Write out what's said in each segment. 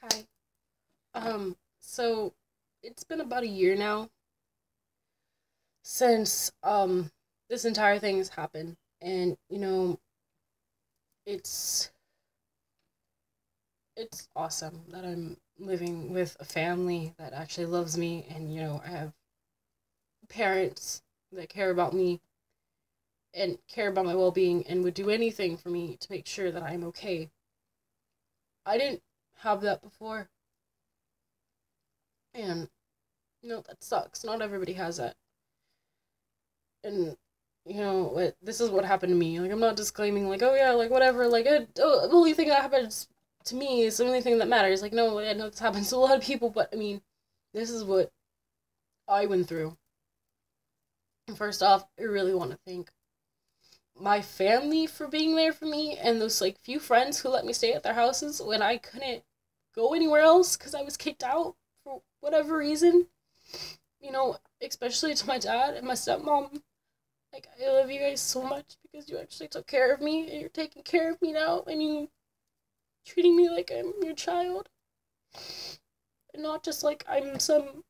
Hi. So it's been about a year now since this entire thing has happened. And it's it's awesome that I'm living with a family that actually loves me, and I have parents that care about me and care about my well-being and would do anything for me to make sure that I'm okay. I didn't have that before, and that sucks. Not everybody has that. And this is what happened to me. Like, I'm not just claiming, like, oh yeah, like whatever, like the only thing that happens to me is the only thing that matters. Like, no, I know this happens to a lot of people, but I mean, this is what I went through. And first off, I really want to thank my family for being there for me, and those like few friends who let me stay at their houses when I couldn't go anywhere else because I was kicked out for whatever reason. Especially to my dad and my stepmom. Like, I love you guys so much because you actually took care of me, and you're taking care of me now, and you treating me like I'm your child, and not just like I'm some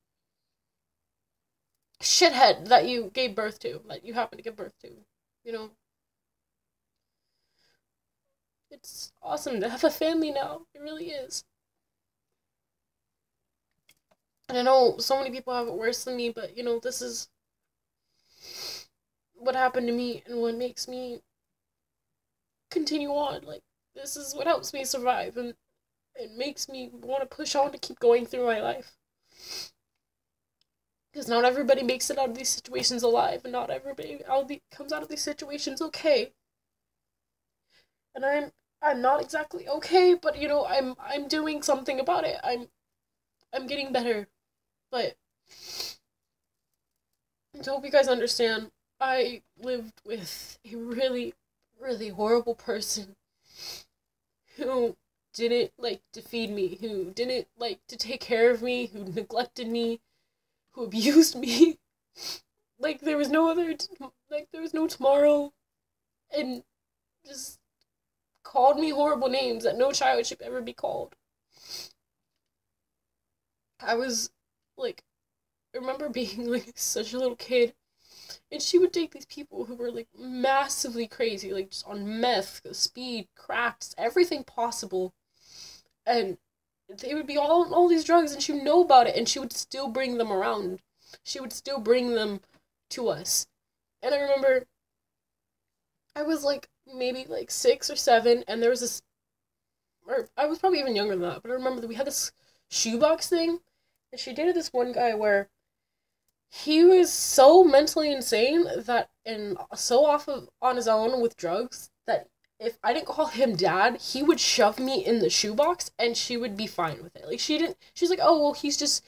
shithead that you gave birth to, that you happen to give birth to. You know, it's awesome to have a family now. It really is. And I know so many people have it worse than me, but this is what happened to me and what makes me continue on. Like, this is what helps me survive, and it makes me want to push on to keep going through my life. Because not everybody makes it out of these situations alive, and not everybody comes out of these situations okay. And I'm not exactly okay, but I'm doing something about it. I'm getting better. But to hope you guys understand, I lived with a really, really horrible person who didn't like to feed me, who didn't like to take care of me, who neglected me, who abused me. Like, there was no there was no tomorrow, and just called me horrible names that no child should ever be called. I was like, I remember being like such a little kid, and she would take these people who were like massively crazy, like just on meth, speed, cracks, everything possible, and they would be all these drugs, and she would know about it, and she would still bring them around. She would still bring them to us. And I remember I was like maybe like 6 or 7, and there was this, or I was probably even younger than that, but I remember that we had this shoebox thing, and she dated this one guy where he was so mentally insane that, and so off of on his own with drugs, that if I didn't call him dad, he would shove me in the shoebox and she would be fine with it. Like, she's like, "Oh, well, he's just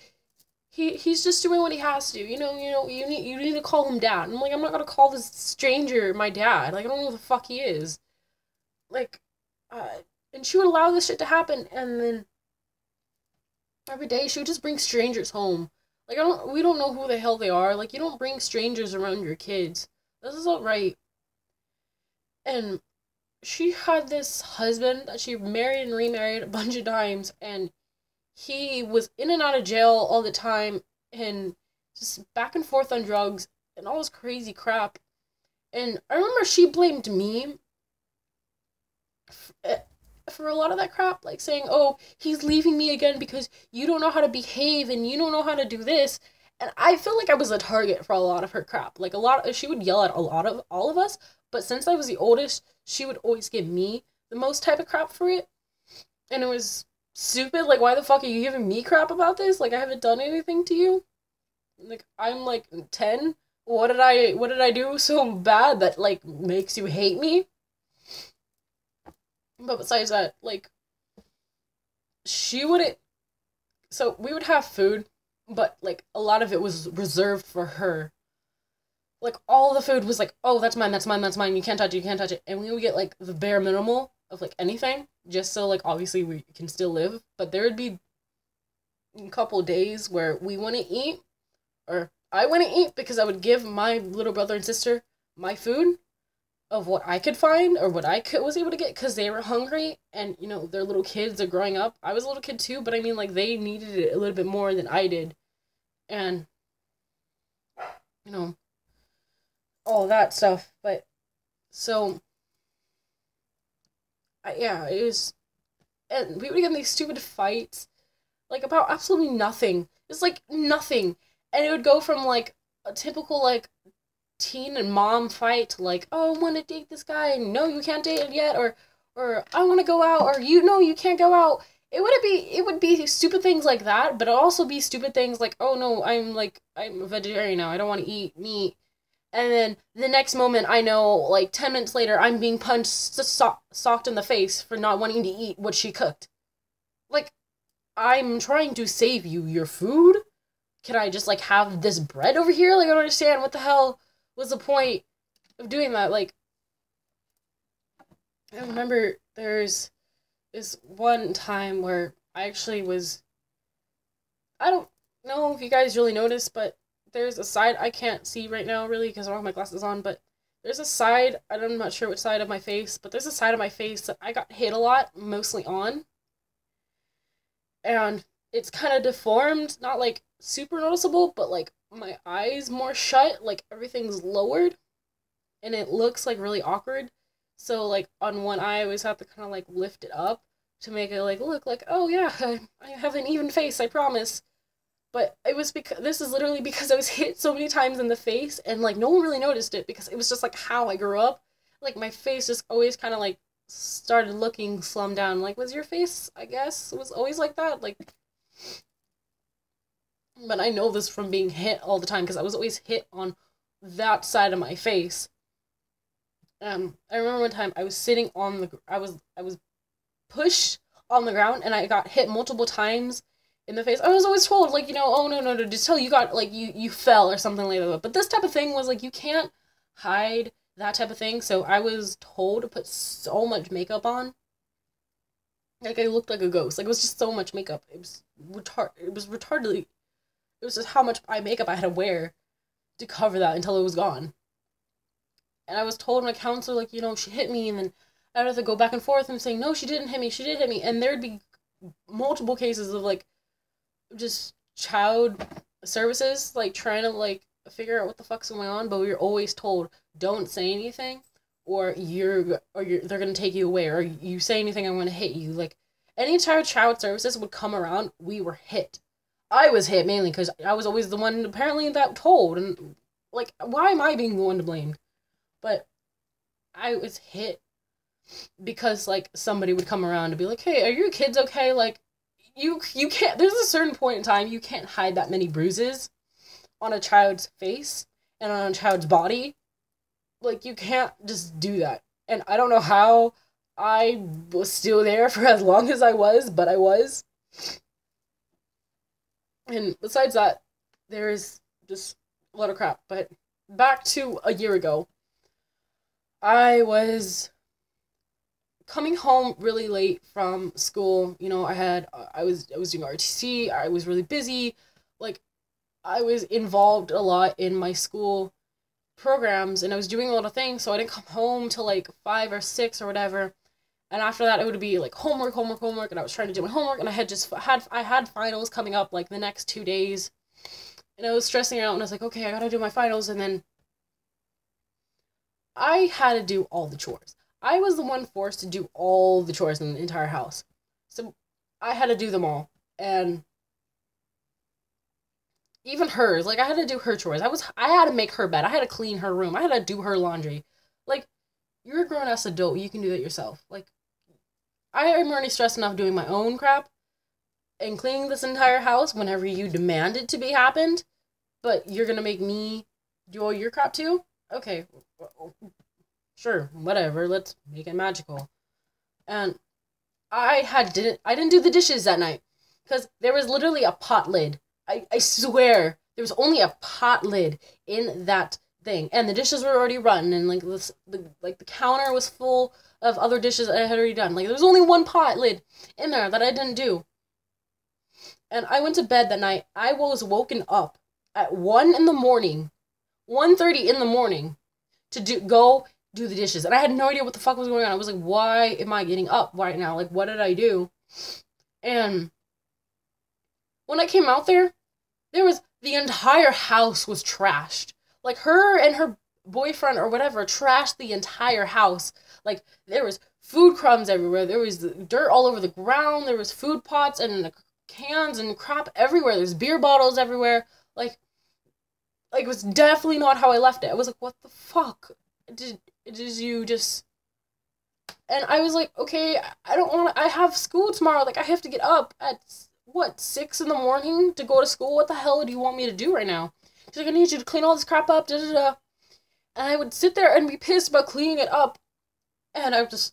doing what he has to. You need to call him dad." And I'm like, "I'm not gonna call this stranger my dad. Like, I don't know who the fuck he is." Like, and she would allow this shit to happen, and then every day she would just bring strangers home. Like, we don't know who the hell they are. Like, you don't bring strangers around your kids. This is not right. And she had this husband that she married and remarried a bunch of times, and he was in and out of jail all the time, and just back and forth on drugs and all this crazy crap. And I remember she blamed me for a lot of that crap, like saying, "Oh, he's leaving me again because you don't know how to behave and you don't know how to do this." And I feel like I was a target for a lot of her crap. Like, she would yell at a lot of all of us, but since I was the oldest, she would always give me the most type of crap for it. And it was stupid. Like, why the fuck are you giving me crap about this? Like, I haven't done anything to you. Like, I'm like 10. What did I do so bad that like makes you hate me? But besides that, like, she wouldn't, so we would have food, but like a lot of it was reserved for her. Like, all the food was like, "Oh, that's mine, that's mine, that's mine. You can't touch it, you can't touch it." And we would get like the bare minimal of like anything, just so like obviously we can still live. But there would be a couple days where we wouldn't eat, or I wouldn't eat because I would give my little brother and sister my food. of what I could find or what was able to get because they were hungry and their little kids are growing up. I was a little kid too, but I mean like they needed it a little bit more than I did, and you know all that stuff. But so yeah, it was, and we would get in these stupid fights like about absolutely nothing. It's like nothing, and it would go from like a typical like teen and mom fight to like, oh, I want to date this guy, and no, you can't date it yet, or I want to go out, or you can't go out. It would be stupid things like that, but it'd also be stupid things like, oh no, I'm a vegetarian now, I don't want to eat meat. And then the next moment, I know, like 10 minutes later, I'm being punched, socked in the face for not wanting to eat what she cooked. Like, I'm trying to save you your food. Can I just like have this bread over here? Like, I don't understand what the hell was the point of doing that. Like, I remember there's this one time where I actually was, I don't know if you guys really noticed, but there's a side I can't see right now really because I don't have my glasses on, but there's a side, I'm not sure which side of my face, but there's a side of my face that I got hit a lot, mostly on. And it's kind of deformed, not like super noticeable, but like my eyes more shut, like everything's lowered, and it looks like really awkward. So like on one eye, I always have to kind of like lift it up to make it like look like, oh yeah, I have an even face, I promise. But it was because this is literally because I was hit so many times in the face, and like no one really noticed it because it was just like how I grew up. Like my face just always kind of like started looking slummed down. Like, was your face, I guess, it was always like that? Like, but I know this from being hit all the time because I was always hit on that side of my face. I remember one time I was sitting on I was pushed on the ground and I got hit multiple times in the face. I was always told like, oh no, just tell you got like you fell or something like that. But this type of thing was like you can't hide that type of thing. So I was told to put so much makeup on. Like I looked like a ghost. Like it was just so much makeup. It was retardedly. It was just how much makeup I had to wear to cover that until it was gone. And I was told my counselor, like, she hit me, and then I'd have to go back and forth and saying, no, she didn't hit me, she did hit me. And there'd be multiple cases of, like, just child services, like, trying to, like, figure out what the fuck's going on, but we were always told, don't say anything, or they're gonna take you away, or you say anything, I'm gonna hit you. Like, anytime child services would come around, we were hit. I was hit mainly because I was always the one apparently that told, and, like, why am I being the one to blame? But I was hit because, like, somebody would come around and be like, hey, are your kids okay? Like, you can't, there's a certain point in time you can't hide that many bruises on a child's face and on a child's body. Like, you can't just do that. And I don't know how I was still there for as long as I was, but I was. And besides that, there's just a lot of crap. But back to a year ago. I was coming home really late from school. I was doing RTC. I was really busy. Like, I was involved a lot in my school programs, and I was doing a lot of things, so I didn't come home till like 5 or 6 or whatever. And after that, it would be like homework, and I was trying to do my homework, and I had finals coming up like the next 2 days, and I was stressing out, and I was like, okay, I gotta do my finals, and then I had to do all the chores. I was the one forced to do all the chores in the entire house. So I had to do them all. And even hers, like I had to do her chores. I had to make her bed. I had to clean her room. I had to do her laundry. Like, you're a grown ass adult, you can do that yourself. Like, I am already stressed enough doing my own crap and cleaning this entire house whenever you demand it to be happened, but you're gonna make me do all your crap too? Okay, sure, whatever, let's make it magical. And I didn't do the dishes that night because there was literally a pot lid. I swear there was only a pot lid in that thing, and the dishes were already rotten, and like the counter was full of other dishes that I had already done. Like, there was only one pot lid in there that I didn't do. And I went to bed that night. I was woken up at 1 in the morning, 1:30 in the morning, to go do the dishes. And I had no idea what the fuck was going on. I was like, why am I getting up right now? Like, what did I do? And when I came out there, the entire house was trashed. Like, her and her boyfriend or whatever trashed the entire house. Like, there was food crumbs everywhere. There was dirt all over the ground. There was food pots and cans and crap everywhere. There's beer bottles everywhere. Like, it was definitely not how I left it. I was like, what the fuck? Did you just... And I was like, okay, I don't want to... I have school tomorrow. Like, I have to get up at, 6 in the morning to go to school? What the hell do you want me to do right now? She's like, I need you to clean all this crap up, da-da-da. And I would sit there and be pissed about cleaning it up. And I was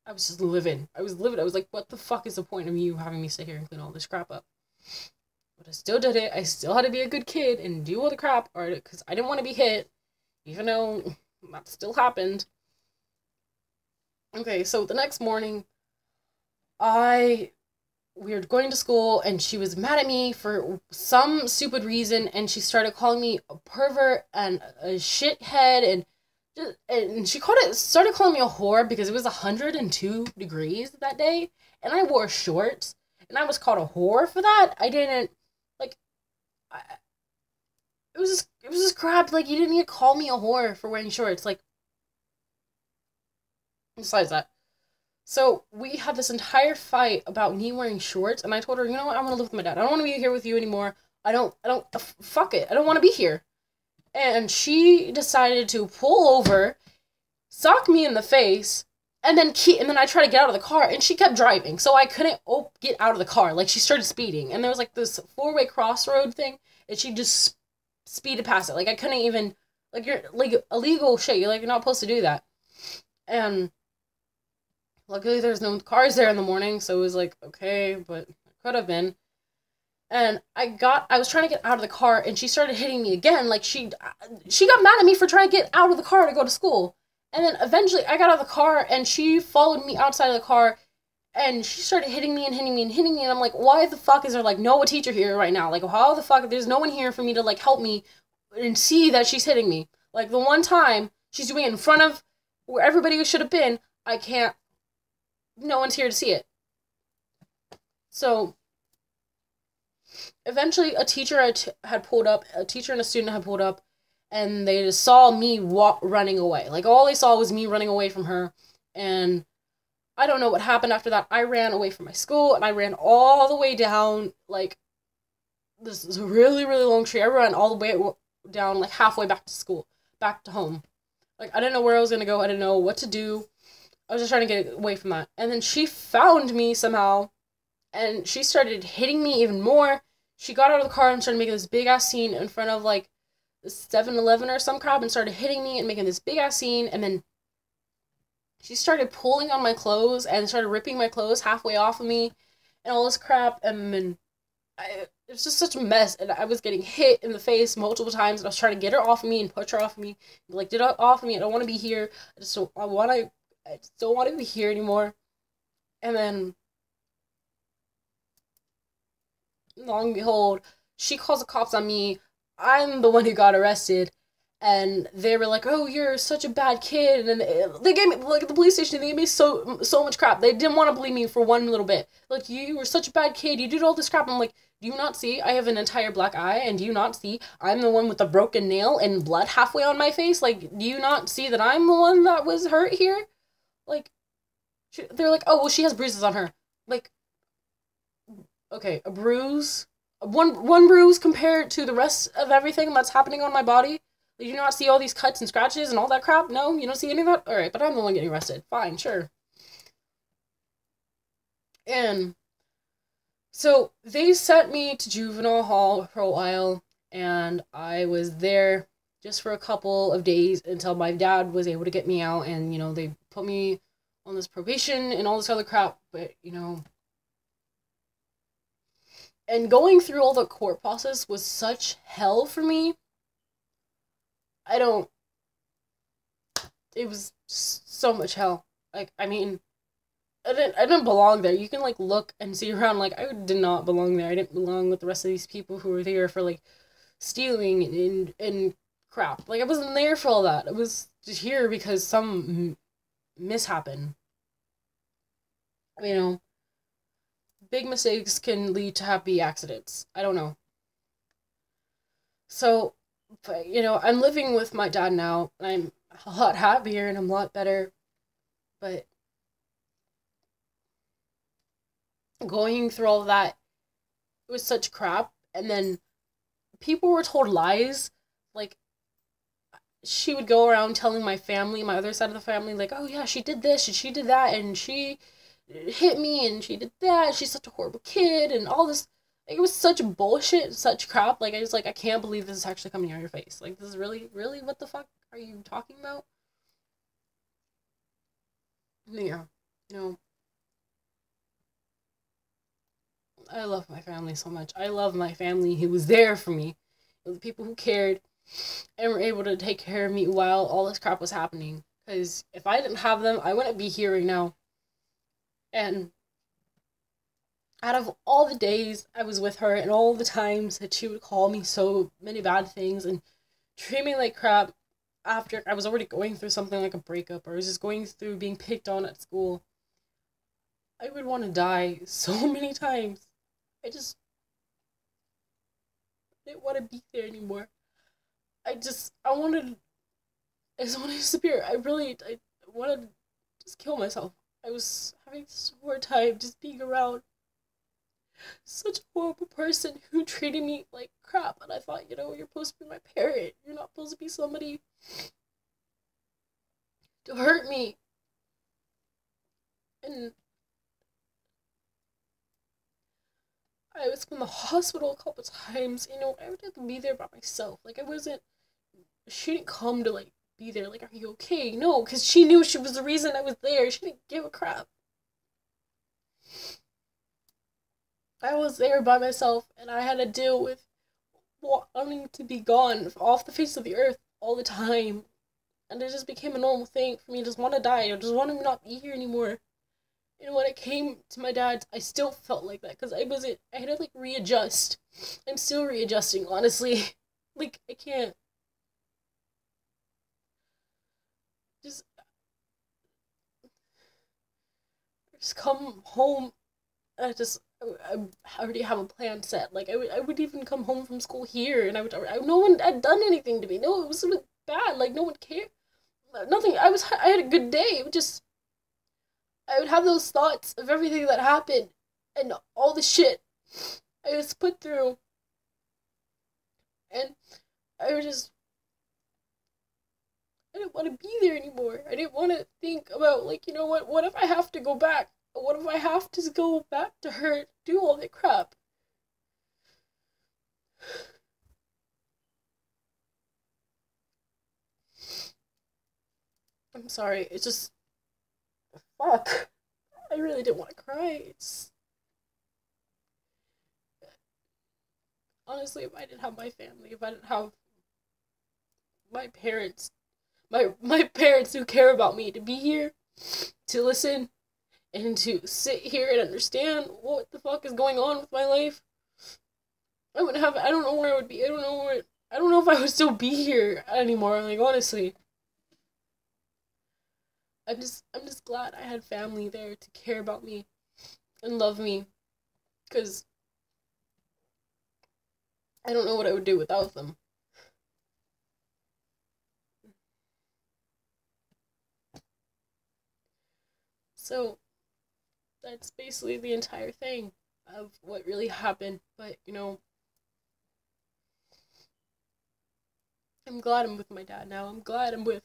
just living. I was living. I was like, what the fuck is the point of you having me sit here and clean all this crap up? But I still did it. I still had to be a good kid and do all the crap, because I didn't want to be hit, even though that still happened. Okay, so the next morning, we were going to school, and she was mad at me for some stupid reason, and she started calling me a pervert and a shithead, and she started calling me a whore because it was 102 degrees that day, and I wore shorts, and I was called a whore for that. I didn't, like, it was just crap. Like, you didn't need to call me a whore for wearing shorts. Like, besides that. So, we had this entire fight about me wearing shorts, and I told her, you know what, I want to live with my dad. I don't want to be here with you anymore. Fuck it. I don't want to be here. And she decided to pull over, sock me in the face, and then I tried to get out of the car, and she kept driving, so I couldn't get out of the car. Like, she started speeding, and there was, like, this 4-way crossroad thing, and she just speeded past it. Like, I couldn't even, like, you're, like, illegal shit. You're not supposed to do that. And luckily, there's no cars there in the morning, so it was like, okay, but it could have been. And I was trying to get out of the car, and she started hitting me again. Like, she got mad at me for trying to get out of the car to go to school. And then eventually, I got out of the car, and she followed me outside of the car, and she started hitting me and hitting me and hitting me, and I'm like, why the fuck is there, like, no teacher here right now? Like, how the fuck, there's no one here for me to, like, help me and see that she's hitting me. Like, the one time she's doing it in front of where everybody should have been, no one's here to see it. So, eventually a teacher had pulled up, a teacher and a student had pulled up, and they just saw me running away. Like, all they saw was me running away from her, and I don't know what happened after that. I ran away from my school, and I ran all the way down, like, this is a really, really long street. I ran all the way down, like, halfway back to school, back to home. Like, I didn't know where I was gonna go, I didn't know what to do. I was just trying to get away from that. And then she found me somehow, and she started hitting me even more. She got out of the car and started making this big-ass scene in front of, like, the 7-Eleven or some crap, and started hitting me and making this big-ass scene, and then she started pulling on my clothes and started ripping my clothes halfway off of me and all this crap, and then it was just such a mess, and I was getting hit in the face multiple times, and I was trying to get her off of me and push her off of me. Like, get her off of me, I don't want to be here. I just don't want to be here anymore. And then, long and behold, she calls the cops on me. I'm the one who got arrested. And they were like, oh, you're such a bad kid. And they gave me, like, at the police station, they gave me so much crap. They didn't want to believe me for one little bit. Like, you were such a bad kid. You did all this crap. I'm like, do you not see I have an entire black eye? And do you not see I'm the one with the broken nail and blood halfway on my face? Like, do you not see that I'm the one that was hurt here? Like, they're like, oh, well, she has bruises on her. Like, okay, a bruise? One bruise compared to the rest of everything that's happening on my body? Did you not see all these cuts and scratches and all that crap? No? You don't see any of that? Alright, but I'm the one getting arrested. Fine, sure. And so they sent me to juvenile hall for a while, and I was there just for a couple of days until my dad was able to get me out, and, they put me on this probation and all this other crap, but, and going through all the court process was such hell for me. It was so much hell. Like, I mean, I didn't belong there. You can, like, look and see around, like, I did not belong there. I didn't belong with the rest of these people who were there for, like, stealing and crap. Like, I wasn't there for all that. I was just here because some mishappened. You know, big mistakes can lead to happy accidents. I don't know. So, but, I'm living with my dad now, and I'm a lot happier and I'm a lot better. But going through all that, it was such crap. And then people were told lies. Like, she would go around telling my family, my other side of the family, like, oh yeah, she did this and she did that and she hit me and she did that. She's such a horrible kid and all this. Like, it was such bullshit, such crap. Like, I was like, I can't believe this is actually coming out of your face. Like, this is really, really, what the fuck are you talking about? Yeah, you know, I love my family so much. I love my family who was there for me. The people who cared and were able to take care of me while all this crap was happening. Because if I didn't have them, I wouldn't be here right now. And out of all the days I was with her and all the times that she would call me so many bad things and treat me like crap after I was already going through something like a breakup or I was just going through being picked on at school, I would want to die so many times. I just didn't want to be there anymore. I just wanted to disappear. I wanted to just kill myself. I was having such a hard time just being around such a horrible person who treated me like crap. And I thought, you're supposed to be my parent. You're not supposed to be somebody to hurt me. And I was in the hospital a couple times. I would have to be there by myself. Like, she didn't come to, like, be there. Like, are you okay? No, because she knew she was the reason I was there. She didn't give a crap. I was there by myself, and I had to deal with wanting to be gone off the face of the earth all the time. And it just became a normal thing for me to just want to die. I just want to not be here anymore. And when it came to my dad, I still felt like that because I had to like readjust. I'm still readjusting, honestly. Like, I can't just come home. I already have a plan set. Like, I would even come home from school here, and no one had done anything to me. No, it was sort of bad. Like, no one cared. Nothing. I had a good day. It would just, I would have those thoughts of everything that happened, and all the shit I was put through, and I would just, I didn't want to be there anymore. I didn't want to think about, like, what if I have to go back? What if I have to go back to her, do all that crap? I'm sorry, it's just, fuck. I really didn't want to cry. Honestly, if I didn't have my family, if I didn't have my parents, my parents who care about me to be here, to listen, and to sit here and understand what the fuck is going on with my life, I don't know where I would be. I don't know if I would still be here anymore. Like, honestly, I'm just glad I had family there to care about me and love me, because I don't know what I would do without them. So that's basically the entire thing of what really happened. But I'm glad I'm with my dad now. I'm glad I'm with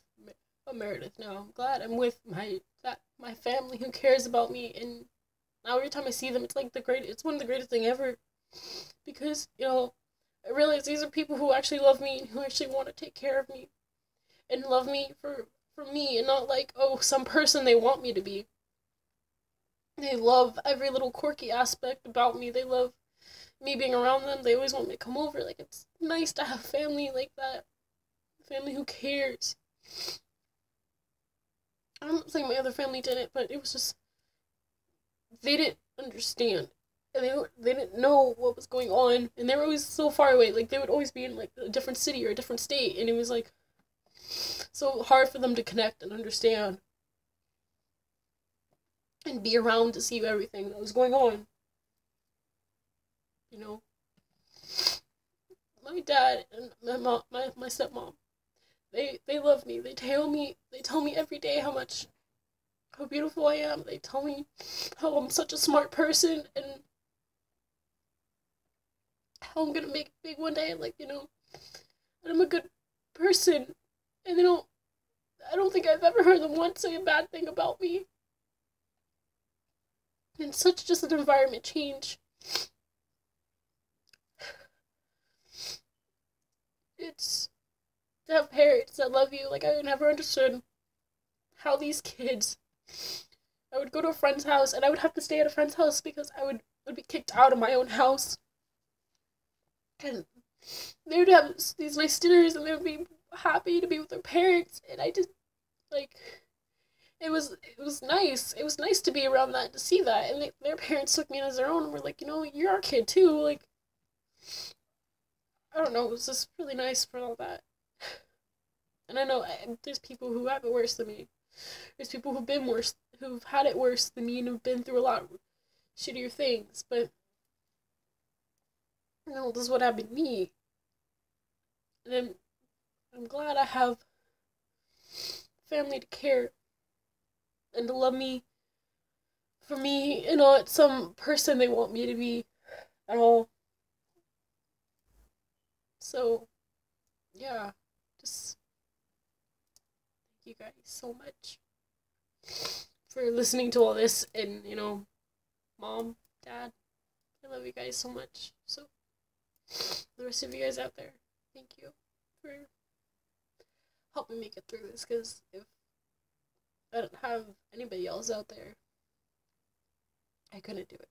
Meredith now. I'm glad I'm with my family who cares about me. And now every time I see them, it's like it's one of the greatest thing ever. Because I realize these are people who actually love me and who actually want to take care of me and love me for me and not like, oh, some person they want me to be. They love every little quirky aspect about me. They love me being around them. They always want me to come over. Like, it's nice to have family like that. Family who cares. I'm not saying my other family didn't, but it was just, they didn't understand. and they didn't know what was going on, and they were always so far away. Like they would always be in like a different city or a different state, and it was like so hard for them to connect and understand and be around to see everything that was going on. You know, my dad and my mom, my stepmom, they love me. They tell me every day how beautiful I am. They tell me how I'm such a smart person and how I'm gonna make it big one day. Like, and I'm a good person. And I don't think I've ever heard them once say a bad thing about me. And such just an environment change. It's to have parents that love you. Like, I never understood how these kids. I would go to a friend's house and I would have to stay at a friend's house because would be kicked out of my own house. And they would have these nice dinners and they would be happy to be with their parents. And I just, like, it was nice. It was nice to be around that, to see that. And their parents took me in as their own and were like, you're our kid too. Like, I don't know, it was just really nice for all that. And I know there's people who have it worse than me. There's people who've been worse, who've had it worse than me and have been through a lot of shittier things. But, this is what happened to me. And I'm glad I have family to care and to love me for me, not some person they want me to be at all. So, yeah, just thank you guys so much for listening to all this. And, mom, dad, I love you guys so much. So, the rest of you guys out there, thank you for helping me get through this, because if I didn't have anybody else out there, I couldn't do it.